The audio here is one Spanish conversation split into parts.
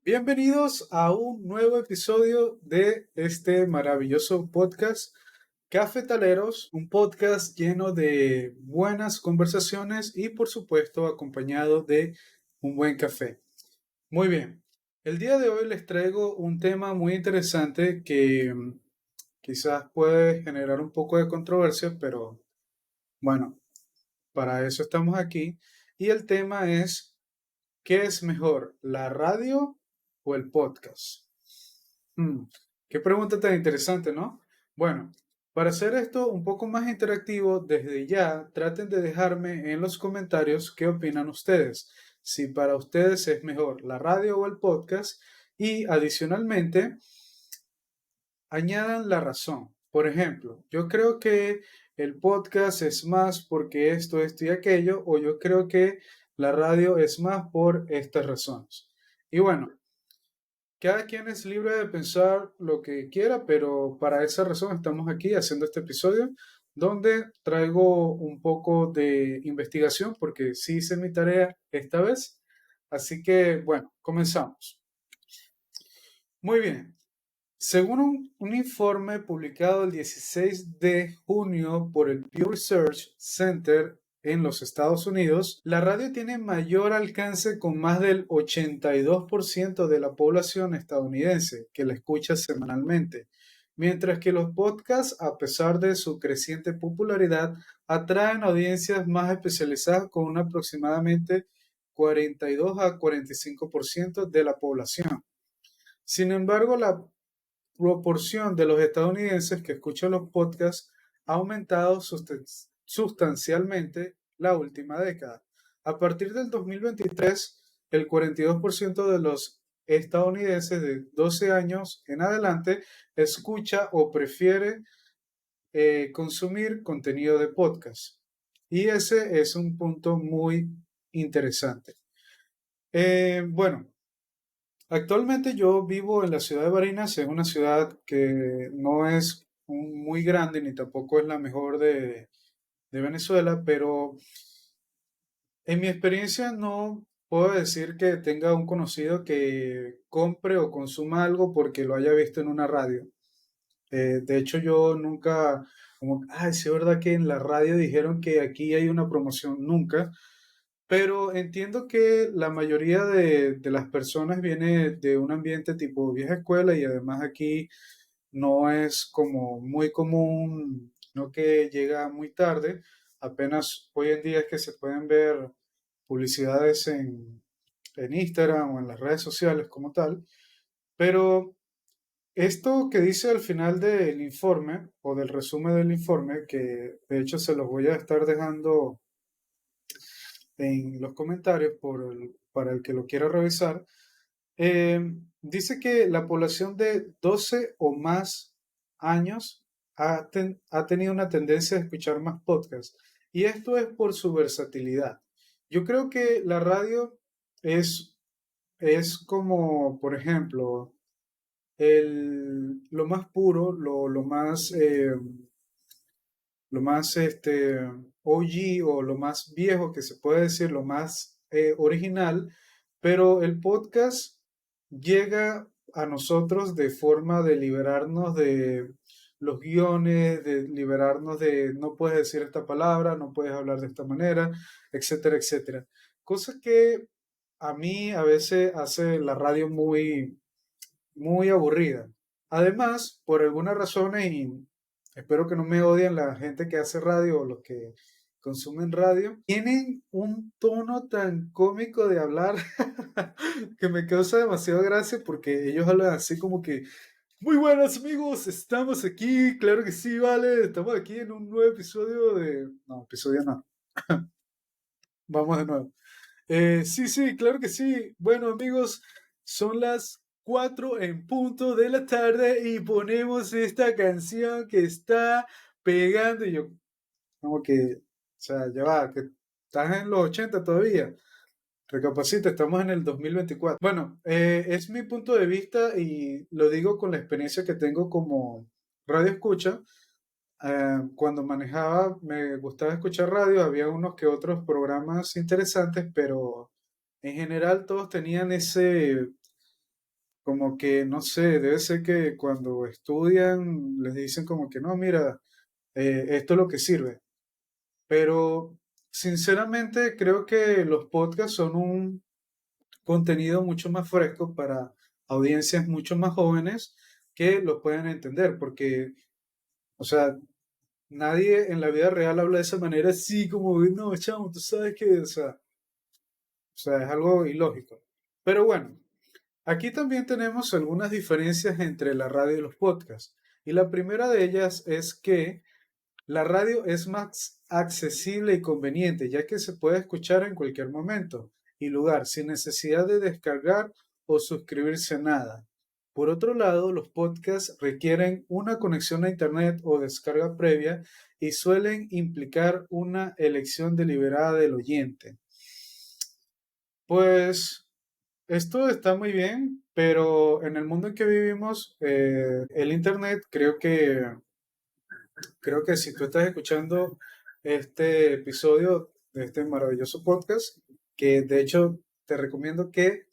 Bienvenidos a un nuevo episodio de este maravilloso podcast Cafetaleros, un podcast lleno de buenas conversaciones y por supuesto acompañado de un buen café. Muy bien, el día de hoy les traigo un tema muy interesante que quizás puede generar un poco de controversia, pero bueno, para eso estamos aquí. Y el tema es: ¿qué es mejor, la radio o el podcast? Mm, Qué pregunta tan interesante, ¿no? Bueno, para hacer esto un poco más interactivo, desde ya traten de dejarme en los comentarios qué opinan ustedes, si para ustedes es mejor la radio o el podcast, y adicionalmente añadan la razón. Por ejemplo, yo creo que el podcast es más porque esto y aquello, o yo creo que la radio es más por estas razones. Y bueno, cada quien es libre de pensar lo que quiera, pero para esa razón estamos aquí haciendo este episodio donde traigo un poco de investigación porque sí hice mi tarea esta vez. Así que, bueno, comenzamos. Muy bien. Según un informe publicado el 16 de junio por el Pew Research Center en los Estados Unidos, la radio tiene mayor alcance con más del 82% de la población estadounidense que la escucha semanalmente, mientras que los podcasts, a pesar de su creciente popularidad, atraen audiencias más especializadas con un aproximadamente 42 a 45% de la población. Sin embargo, la proporción de los estadounidenses que escuchan los podcasts ha aumentado sustancialmente la última década. A partir del 2023, el 42% de los estadounidenses de 12 años en adelante escucha o prefiere consumir contenido de podcast. Y ese es un punto muy interesante. Bueno, actualmente yo vivo en la ciudad de Barinas, es una ciudad que no es muy grande ni tampoco es la mejor de Venezuela, pero en mi experiencia no puedo decir que tenga un conocido que compre o consuma algo porque lo haya visto en una radio. De hecho, yo nunca, como, ay, sí es verdad que en la radio dijeron que aquí hay una promoción, nunca. Pero entiendo que la mayoría de las personas viene de un ambiente tipo vieja escuela y además aquí no es como muy común, no que llega muy tarde, apenas hoy en día es que se pueden ver publicidades en Instagram o en las redes sociales como tal, pero esto que dice al final del informe o del resumen del informe, que de hecho se los voy a estar dejando en los comentarios para el que lo quiera revisar, eh, dice que la población de 12 o más años ha tenido una tendencia a escuchar más podcasts. Y esto es por su versatilidad. Yo creo que la radio es, es como, por ejemplo, lo más puro, lo más OG o lo más viejo que se puede decir, lo más original, pero el podcast llega a nosotros de forma de liberarnos de los guiones, de liberarnos de no puedes decir esta palabra, no puedes hablar de esta manera, etcétera, etcétera. Cosas que a mí a veces hace la radio muy aburrida. Además, por algunas razones, y espero que no me odien la gente que hace radio o los que consumen radio, tienen un tono tan cómico de hablar que me causa demasiado gracia porque ellos hablan así como que, muy buenas amigos, estamos aquí, claro que sí, vale, estamos aquí en un nuevo episodio de... No, episodio no, vamos de nuevo. Sí, sí, claro que sí. Bueno, amigos, son las 4 en punto de la tarde y ponemos esta canción que está pegando. Y yo, como que, o sea, ya va, que estás en los 80 todavía. Recapacita, estamos en el 2024. Bueno, es mi punto de vista y lo digo con la experiencia que tengo como radio escucha. Cuando manejaba me gustaba escuchar radio, había unos que otros programas interesantes, pero en general todos tenían como que, no sé, debe ser que cuando estudian les dicen como que no, mira, esto es lo que sirve. Pero sinceramente creo que los podcasts son un contenido mucho más fresco para audiencias mucho más jóvenes que lo puedan entender, porque, o sea, nadie en la vida real habla de esa manera así como, no, chamo, tú sabes que, o sea, es algo ilógico. Pero bueno, aquí también tenemos algunas diferencias entre la radio y los podcasts. Y la primera de ellas es que la radio es más accesible y conveniente, ya que se puede escuchar en cualquier momento y lugar, sin necesidad de descargar o suscribirse a nada. Por otro lado, los podcasts requieren una conexión a Internet o descarga previa y suelen implicar una elección deliberada del oyente. Pues esto está muy bien, pero en el mundo en que vivimos, el Internet creo que si tú estás escuchando este episodio de este maravilloso podcast, que de hecho te recomiendo que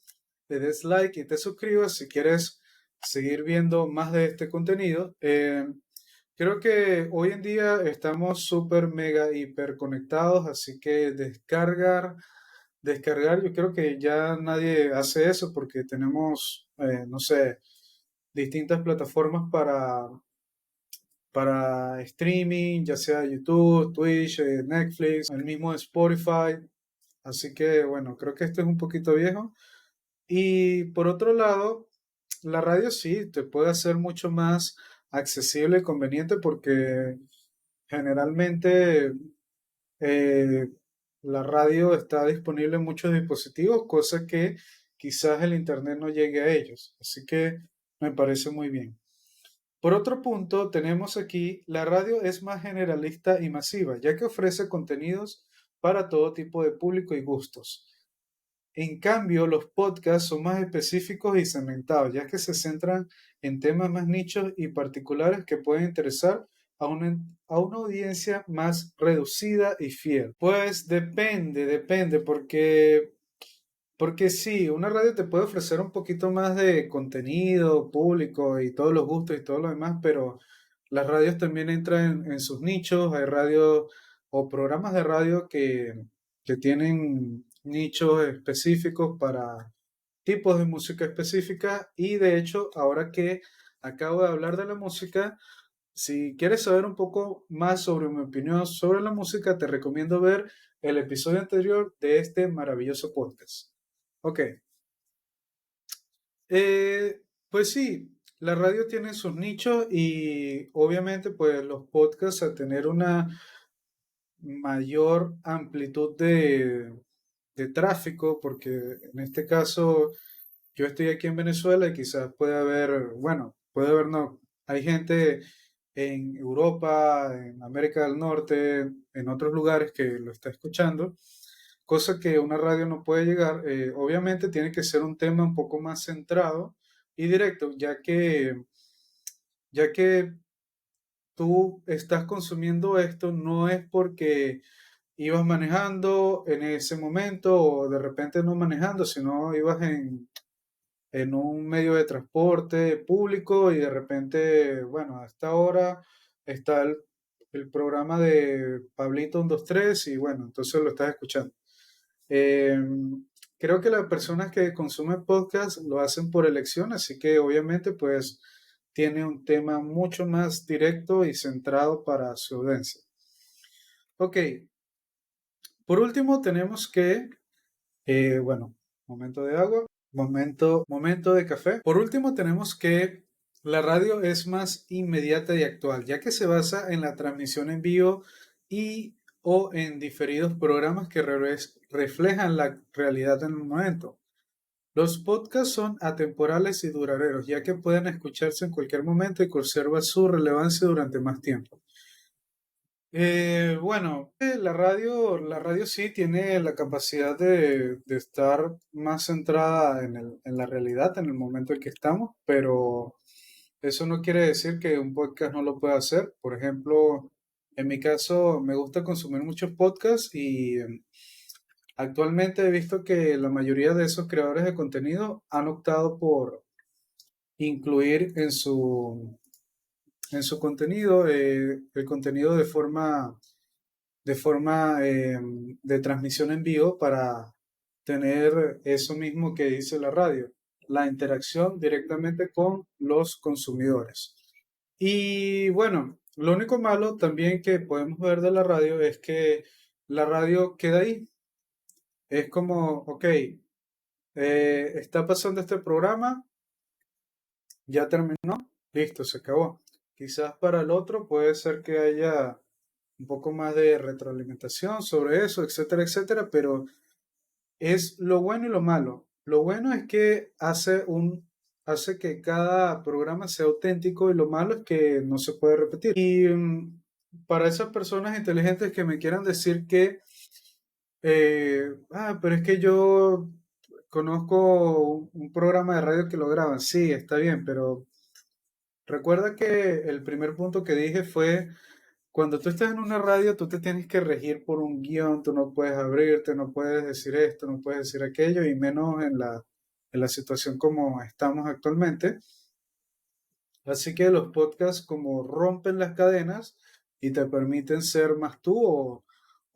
le des like y te suscribas si quieres seguir viendo más de este contenido. Creo que hoy en día estamos súper mega hiper conectados, así que descargar, yo creo que ya nadie hace eso porque tenemos, no sé, distintas plataformas para streaming, ya sea YouTube, Twitch, Netflix, el mismo Spotify. Así que bueno, creo que esto es un poquito viejo. Y por otro lado, la radio sí te puede hacer mucho más accesible y conveniente porque generalmente eh, la radio está disponible en muchos dispositivos, cosa que quizás el internet no llegue a ellos. Así que me parece muy bien. Por otro punto, tenemos aquí, la radio es más generalista y masiva, ya que ofrece contenidos para todo tipo de público y gustos. En cambio, los podcasts son más específicos y segmentados, ya que se centran en temas más nichos y particulares que pueden interesar a una audiencia más reducida y fiel. Pues depende, porque sí, una radio te puede ofrecer un poquito más de contenido público y todos los gustos y todo lo demás, pero las radios también entran en sus nichos. Hay radios o programas de radio que tienen nichos específicos para tipos de música específica. Y de hecho, ahora que acabo de hablar de la música, si quieres saber un poco más sobre mi opinión sobre la música, te recomiendo ver el episodio anterior de este maravilloso podcast. Ok, eh, pues sí, la radio tiene sus nichos y obviamente pues los podcasts al tener una mayor amplitud de tráfico, porque en este caso yo estoy aquí en Venezuela y quizás puede haber, bueno, puede haber no, hay gente en Europa, en América del Norte, en otros lugares que lo está escuchando, cosa que una radio no puede llegar. Obviamente tiene que ser un tema un poco más centrado y directo, ya que tú estás consumiendo esto no es porque ibas manejando en ese momento o de repente no manejando, sino ibas en un medio de transporte público y de repente, bueno, a esta hora está el programa de Pablito 123 y bueno, entonces lo estás escuchando. Eh, Creo que las personas que consumen podcast lo hacen por elección, así que obviamente pues tiene un tema mucho más directo y centrado para su audiencia. Ok, por último tenemos que, bueno, momento de agua, momento de café. Por último tenemos que la radio es más inmediata y actual, ya que se basa en la transmisión en vivo y o en diferidos programas que reflejan la realidad en el momento. Los podcasts son atemporales y duraderos, ya que pueden escucharse en cualquier momento y conserva su relevancia durante más tiempo. Bueno, la radio sí tiene la capacidad de estar más centrada en la realidad, en el momento en que estamos, pero eso no quiere decir que un podcast no lo pueda hacer. Por ejemplo, en mi caso, me gusta consumir muchos podcasts y actualmente he visto que la mayoría de esos creadores de contenido han optado incluir en su contenido el contenido de forma de transmisión en vivo para tener eso mismo que dice la radio, la interacción directamente con los consumidores. Y bueno, lo único malo también que podemos ver de la radio es que la radio queda ahí. Es como, ok, está pasando este programa, ya terminó, listo, se acabó. Quizás para el otro puede ser que haya un poco más de retroalimentación sobre eso, etcétera, etcétera, pero es lo bueno y lo malo. Lo bueno es que hace que cada programa sea auténtico y lo malo es que no se puede repetir. Y para esas personas inteligentes que me quieran decir que, pero es que yo conozco un programa de radio que lo graban. Sí, está bien, pero recuerda que el primer punto que dije fue, cuando tú estás en una radio, tú te tienes que regir por un guión, tú no puedes abrirte, no puedes decir esto, no puedes decir aquello, y menos en la situación como estamos actualmente. Así que los podcasts como rompen las cadenas y te permiten ser más tú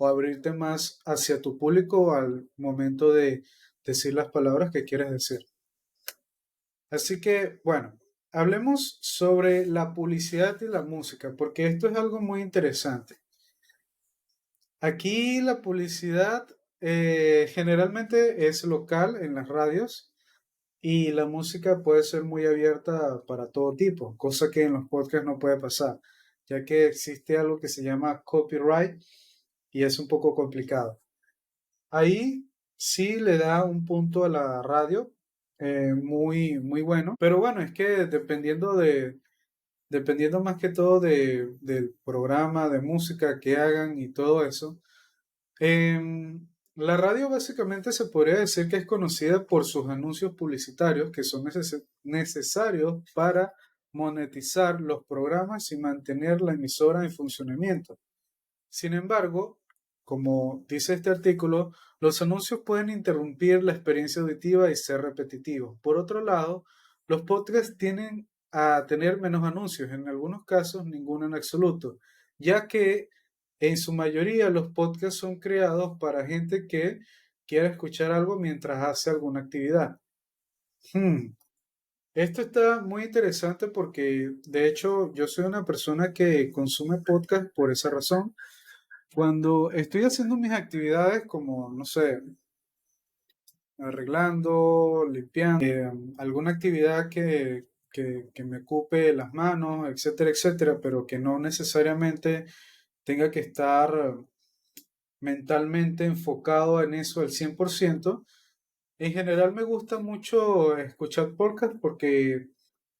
o abrirte más hacia tu público al momento de decir las palabras que quieres decir. Así que, bueno, hablemos sobre la publicidad y la música, porque esto es algo muy interesante. Aquí la publicidad generalmente es local en las radios y la música puede ser muy abierta para todo tipo, cosa que en los podcasts no puede pasar, ya que existe algo que se llama copyright y es un poco complicado. Ahí sí le da un punto a la radio muy, muy bueno, pero bueno, es que dependiendo más que todo del programa de música que hagan y todo eso. La radio básicamente se podría decir que es conocida por sus anuncios publicitarios que son necesarios para monetizar los programas y mantener la emisora en funcionamiento. Sin embargo, como dice este artículo, los anuncios pueden interrumpir la experiencia auditiva y ser repetitivos. Por otro lado, los podcasts tienden a tener menos anuncios, en algunos casos ninguno en absoluto, ya que en su mayoría los podcasts son creados para gente que quiera escuchar algo mientras hace alguna actividad. Hmm, Esto está muy interesante porque de hecho yo soy una persona que consume podcast por esa razón. Cuando estoy haciendo mis actividades como, no sé, arreglando, limpiando, alguna actividad que me ocupe las manos, etcétera, etcétera, pero que no necesariamente tenga que estar mentalmente enfocado en eso al 100%. En general me gusta mucho escuchar podcast porque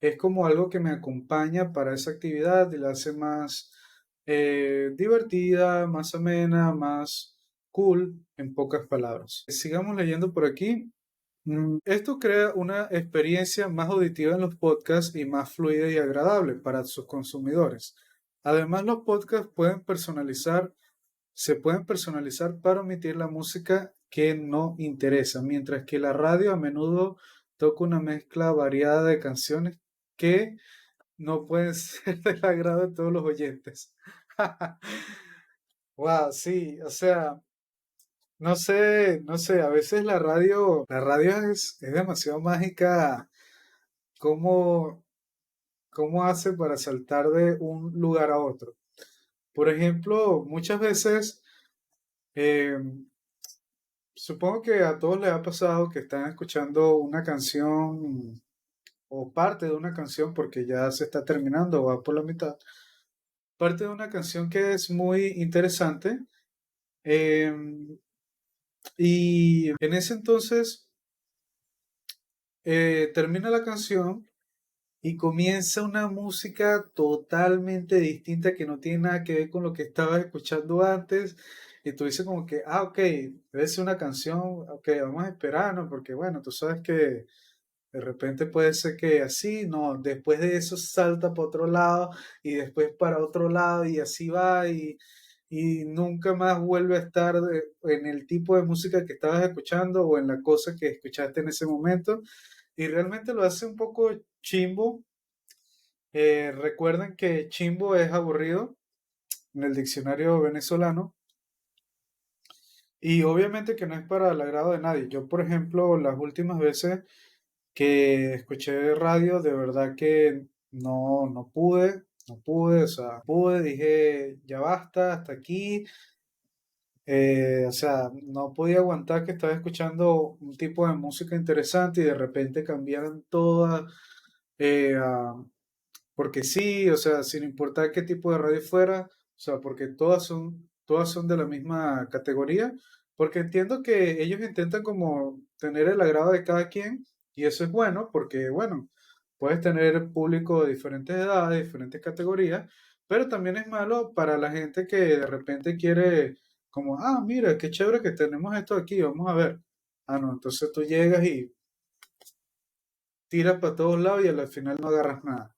es como algo que me acompaña para esa actividad y la hace más divertida, más amena, más cool, en pocas palabras. Sigamos leyendo por aquí. Esto crea una experiencia más auditiva en los podcasts y más fluida y agradable para sus consumidores. Además, los podcasts se pueden personalizar para omitir la música que no interesa, mientras que la radio a menudo toca una mezcla variada de canciones que no pueden ser del agrado de todos los oyentes. Wow, sí, o sea, no sé, a veces la radio es demasiado mágica. ¿Cómo, cómo hace para saltar de un lugar a otro? Por ejemplo, muchas veces eh, supongo que a todos les ha pasado que están escuchando una canción o parte de una canción porque ya se está terminando o va por la mitad. Parte de una canción que es muy interesante eh, y en ese entonces termina la canción y comienza una música totalmente distinta que no tiene nada que ver con lo que estabas escuchando antes. Y tú dices como que, ok, debe ser una canción, ok, vamos a esperarnos, porque bueno, tú sabes que de repente puede ser que así, no, después de eso salta para otro lado y después para otro lado y así va y nunca más vuelve a estar en el tipo de música que estabas escuchando o en la cosa que escuchaste en ese momento. y realmente lo hace un poco chimbo. Recuerden que chimbo es aburrido en el diccionario venezolano y obviamente que no es para el agrado de nadie. Yo, por ejemplo, las últimas veces que escuché radio, de verdad que no pude, o sea, pude, dije, ya basta, hasta aquí. O sea, no podía aguantar que estaba escuchando un tipo de música interesante y de repente cambiaran todas, porque sí, o sea, sin importar qué tipo de radio fuera, o sea, porque todas son de la misma categoría, porque entiendo que ellos intentan como tener el agrado de cada quien, y eso es bueno, porque bueno, puedes tener público de diferentes edades, diferentes categorías, pero también es malo para la gente que de repente quiere como, ah, mira, qué chévere que tenemos esto aquí, vamos a ver. Ah, no, entonces tú llegas y tiras para todos lados y al final no agarras nada.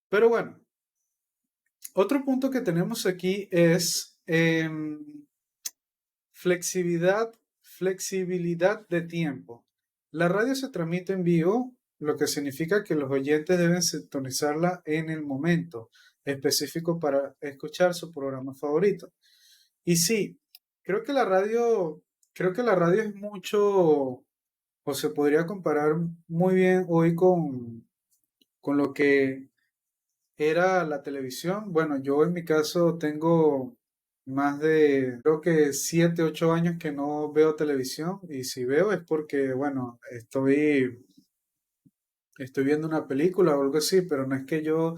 Pero bueno, otro punto que tenemos aquí es flexibilidad de tiempo. La radio se transmite en vivo, lo que significa que los oyentes deben sintonizarla en el momento específico para escuchar su programa favorito. Y sí, creo que la radio, creo que la radio es mucho, o se podría comparar muy bien hoy con lo que era la televisión. Bueno, yo en mi caso tengo más de, creo que 7, 8 años que no veo televisión y si veo es porque, bueno, estoy viendo una película o algo así, pero no es que yo,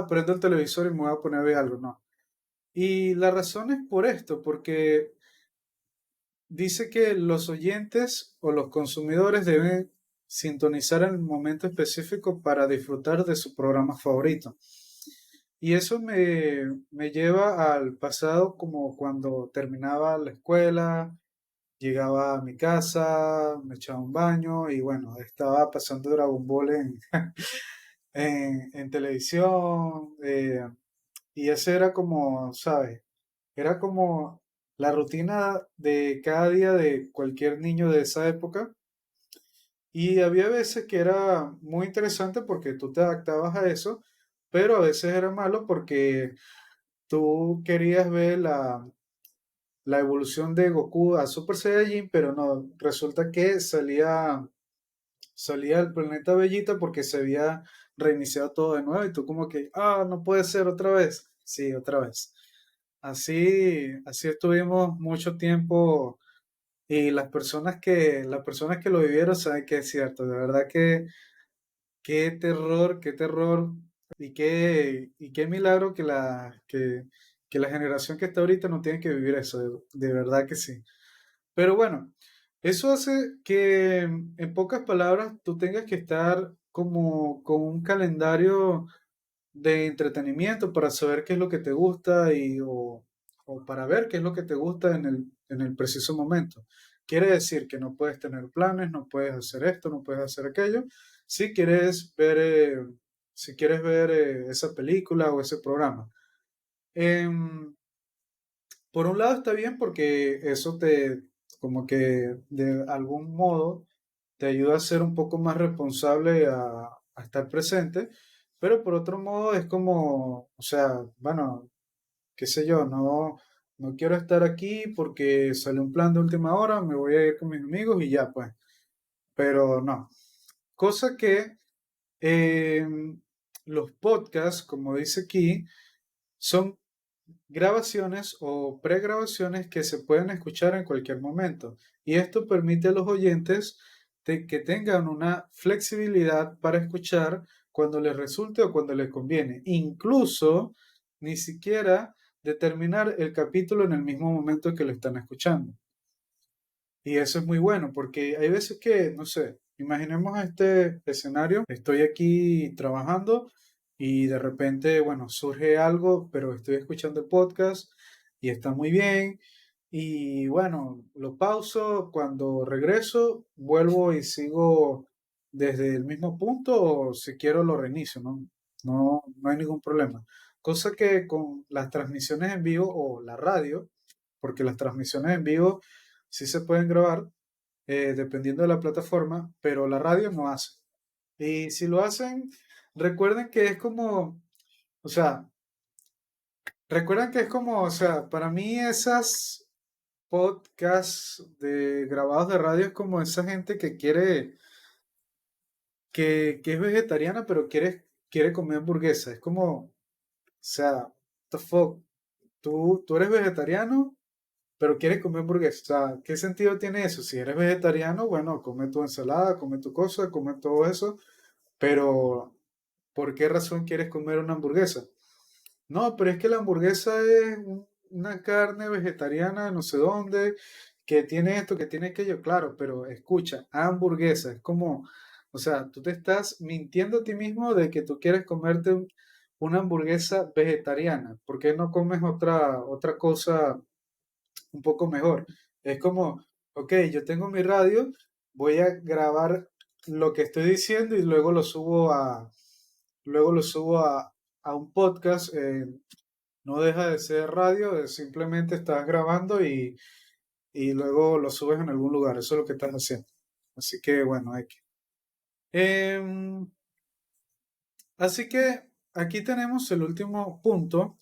prendo el televisor y me voy a poner a ver algo, no. Y la razón es por esto, porque dice que los oyentes o los consumidores deben sintonizar en el momento específico para disfrutar de su programa favorito. Y eso me lleva al pasado como cuando terminaba la escuela, llegaba a mi casa, me echaba un baño y bueno, estaba pasando Dragon Ball en televisión. Y ese era como, ¿sabes? Era como la rutina de cada día de cualquier niño de esa época. Y había veces que era muy interesante porque tú te adaptabas a eso, pero a veces era malo porque tú querías ver la evolución de Goku a Super Saiyajin, pero no, resulta que salía del planeta Bellita porque se había reiniciado todo de nuevo y tú como que, no puede ser otra vez. Sí, otra vez. Así estuvimos mucho tiempo y las personas que lo vivieron saben que es cierto. De verdad que qué terror y qué milagro que la generación que está ahorita no tiene que vivir eso. De verdad que sí. Pero bueno, eso hace que, en pocas palabras, tú tengas que estar como con un calendario de entretenimiento para saber qué es lo que te gusta o para ver qué es lo que te gusta en el preciso momento. Quiere decir que no puedes tener planes, no puedes hacer esto, no puedes hacer aquello. Si quieres ver, si quieres ver esa película o ese programa. Em, por un lado está bien porque eso como que de algún modo, te ayuda a ser un poco más responsable a estar presente, pero por otro modo es como, o sea, bueno, qué sé yo, no quiero estar aquí porque sale un plan de última hora, me voy a ir con mis amigos y ya, pues, pero no. Cosa que eh, los podcasts, como dice aquí, son grabaciones o pregrabaciones que se pueden escuchar en cualquier momento. Y esto permite a los oyentes que tengan una flexibilidad para escuchar cuando les resulte o cuando les conviene. Incluso ni siquiera determinar el capítulo en el mismo momento que lo están escuchando. Y eso es muy bueno porque hay veces que, no sé, imaginemos este escenario, estoy aquí trabajando y de repente, bueno, surge algo, pero estoy escuchando el podcast y está muy bien. Y bueno, lo pauso, cuando regreso, vuelvo y sigo desde el mismo punto o si quiero lo reinicio, ¿no? No hay ningún problema. Cosa que con las transmisiones en vivo o la radio, porque las transmisiones en vivo sí se pueden grabar, dependiendo de la plataforma, pero la radio no hace. Y si lo hacen, recuerden que es como, o sea, recuerden que es como, o sea, para mí esas podcasts de grabados de radio es como esa gente que quiere, que es vegetariana, pero quiere comer hamburguesa. Es como, o sea, what the fuck, tú eres vegetariano, pero quieres comer hamburguesa. O sea, ¿qué sentido tiene eso? Si eres vegetariano, bueno, come tu ensalada, come tu cosa, come todo eso, pero ¿por qué razón quieres comer una hamburguesa? No, pero es que la hamburguesa es una carne vegetariana, no sé dónde, que tiene esto, que tiene aquello, claro, pero escucha, hamburguesa, es como, o sea, tú te estás mintiendo a ti mismo de que tú quieres comerte una hamburguesa vegetariana. ¿Por qué no comes otra cosa un poco mejor? Es como, ok, yo tengo mi radio, voy a grabar lo que estoy diciendo y luego lo subo a un podcast. No deja de ser radio, simplemente estás grabando y luego lo subes en algún lugar. Eso es lo que estás haciendo. Así que bueno, hay que. Em, Así que aquí tenemos el último punto: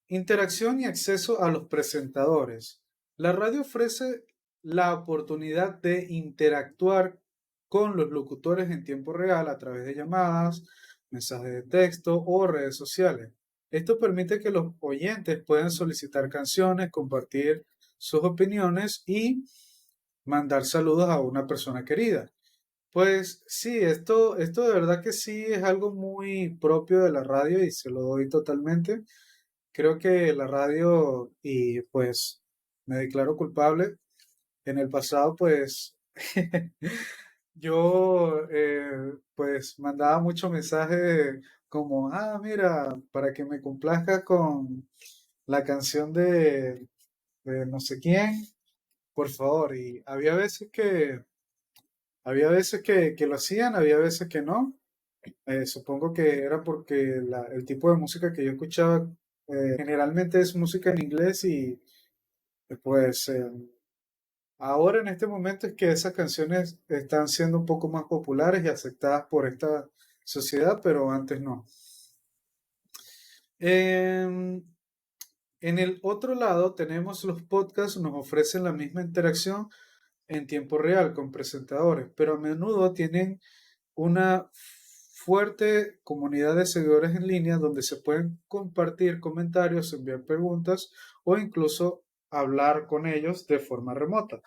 interacción y acceso a los presentadores. La radio ofrece la oportunidad de interactuar con los locutores en tiempo real a través de llamadas, mensajes de texto o redes sociales. Esto permite que los oyentes puedan solicitar canciones, compartir sus opiniones y mandar saludos a una persona querida. Pues sí, esto de verdad que sí es algo muy propio de la radio y se lo doy totalmente. Creo que la radio, y pues me declaro culpable, en el pasado pues yo pues mandaba muchos mensajes como, mira, para que me complazcas con la canción de no sé quién, por favor. Y había veces que lo hacían, había veces que no. Supongo que era porque el tipo de música que yo escuchaba generalmente es música en inglés y pues ahora en este momento es que esas canciones están siendo un poco más populares y aceptadas por esta sociedad, pero antes no. Em, en el otro lado tenemos los podcasts, nos ofrecen la misma interacción en tiempo real con presentadores, pero a menudo tienen una fuerte comunidad de seguidores en línea donde se pueden compartir comentarios, enviar preguntas o incluso hablar con ellos de forma remota,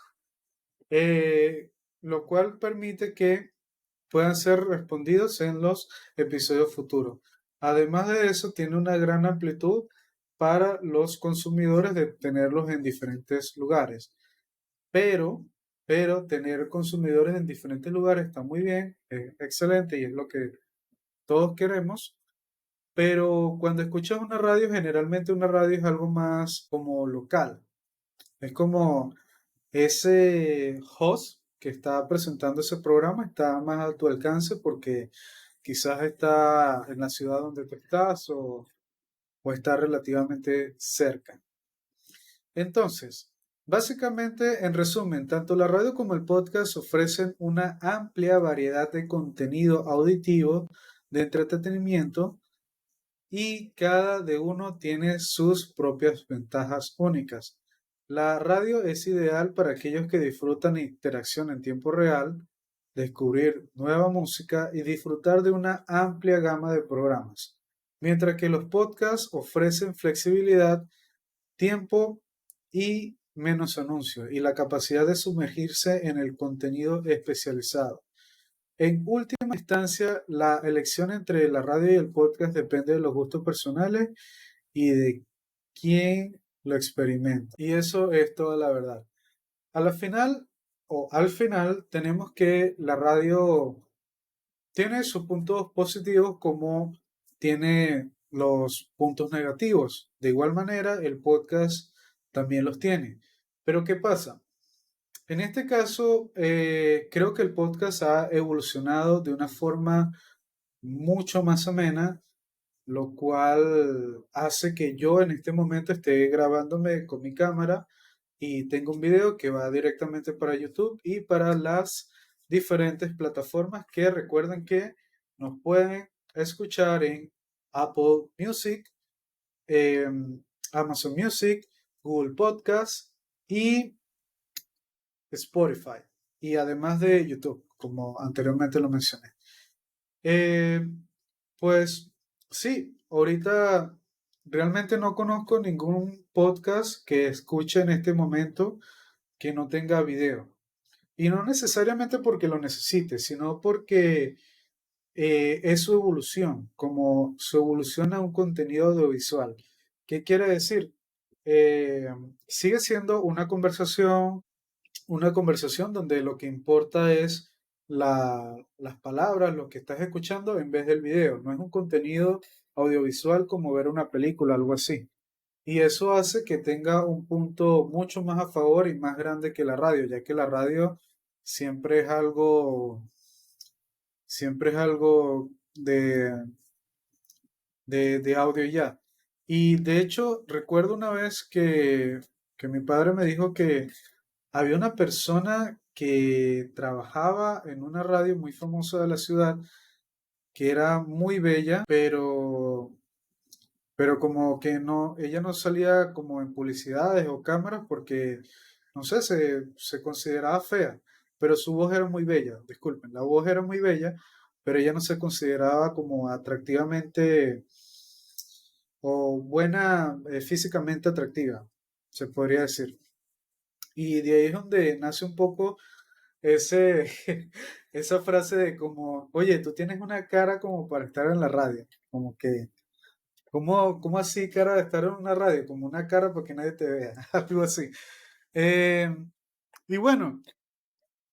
eh, lo cual permite que puedan ser respondidos en los episodios futuros. Además de eso, tiene una gran amplitud para los consumidores de tenerlos en diferentes lugares. Pero, pero tener consumidores en diferentes lugares está muy bien, es excelente y es lo que todos queremos. Pero cuando escuchas una radio, generalmente una radio es algo más como local. Es como ese host que está presentando ese programa está más a tu alcance porque quizás está en la ciudad donde tú estás o está relativamente cerca. Entonces, básicamente, en resumen, tanto la radio como el podcast ofrecen una amplia variedad de contenido auditivo de entretenimiento y cada de uno tiene sus propias ventajas únicas. La radio es ideal para aquellos que disfrutan interacción en tiempo real, descubrir nueva música y disfrutar de una amplia gama de programas, mientras que los podcasts ofrecen flexibilidad, tiempo y menos anuncios y la capacidad de sumergirse en el contenido especializado. En última instancia, la elección entre la radio y el podcast depende de los gustos personales y de quién lo experimenta. Y eso es toda la verdad. A la final, o al final, tenemos que la radio tiene sus puntos positivos como tiene los puntos negativos. De igual manera, el podcast también los tiene. Pero ¿qué pasa? En este caso, creo que el podcast ha evolucionado de una forma mucho más amena, lo cual hace que yo en este momento esté grabándome con mi cámara y tengo un video que va directamente para YouTube y para las diferentes plataformas que recuerden que nos pueden escuchar en Apple Music, Amazon Music, Google Podcast y Spotify. Y además de YouTube, como anteriormente lo mencioné. Eh, pues sí, ahorita realmente no conozco ningún podcast que escuche en este momento que no tenga video. Y no necesariamente porque lo necesite, sino porque es su evolución, como su evolución a un contenido audiovisual. ¿Qué quiere decir? Eh, Sigue siendo una conversación donde lo que importa es las palabras, lo que estás escuchando en vez del video. No es un contenido audiovisual como ver una película, algo así. Y eso hace que tenga un punto mucho más a favor y más grande que la radio, ya que la radio siempre es algo, siempre es algo de audio y ya. Y de hecho, recuerdo una vez que mi padre me dijo que había una persona que trabajaba en una radio muy famosa de la ciudad, que era muy bella, pero como que no, ella no salía como en publicidades o cámaras porque, no sé, se consideraba fea, pero su voz era muy bella, disculpen, la voz era muy bella, pero ella no se consideraba como atractivamente o buena, físicamente atractiva, se podría decir. Y de ahí es donde nace un poco ese, esa frase de como, oye, tú tienes una cara como para estar en la radio, como que ¿cómo así cara de estar en una radio? Como una cara porque nadie te vea, algo así. Eh, y bueno,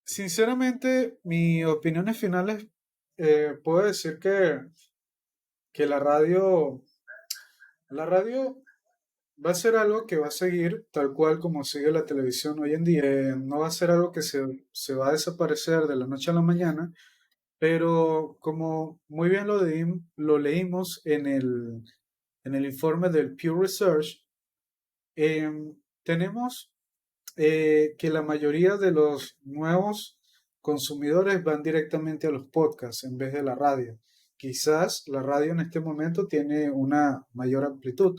sinceramente, mis opiniones finales, puedo decir que la radio va a ser algo que va a seguir tal cual como sigue la televisión hoy en día. No va a ser algo que se va a desaparecer de la noche a la mañana, pero como muy bien lo leímos en el informe del Pew Research, tenemos que la mayoría de los nuevos consumidores van directamente a los podcasts en vez de la radio. Quizás la radio en este momento tiene una mayor amplitud,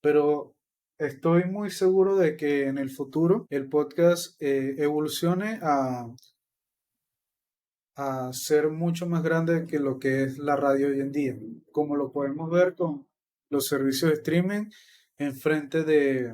pero estoy muy seguro de que en el futuro el podcast evolucione a ser mucho más grande que lo que es la radio hoy en día, como lo podemos ver con los servicios de streaming enfrente de,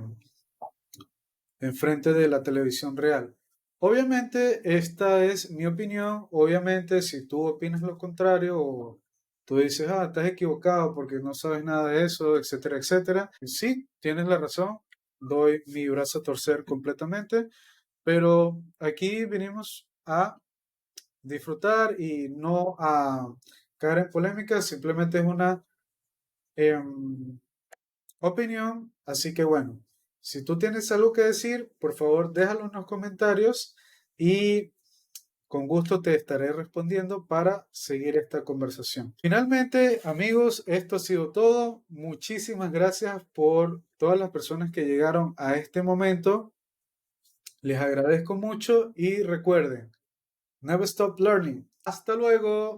enfrente de la televisión real. Obviamente, esta es mi opinión. Obviamente, si tú opinas lo contrario o tú dices, estás equivocado porque no sabes nada de eso, etcétera, etcétera. Sí, tienes la razón. Doy mi brazo a torcer completamente. Pero aquí vinimos a disfrutar y no a caer en polémica. Simplemente es una em, opinión. Así que bueno, si tú tienes algo que decir, por favor déjalo en los comentarios y con gusto te estaré respondiendo para seguir esta conversación. Finalmente, amigos, esto ha sido todo. Muchísimas gracias por todas las personas que llegaron a este momento. Les agradezco mucho y recuerden, never stop learning. Hasta luego.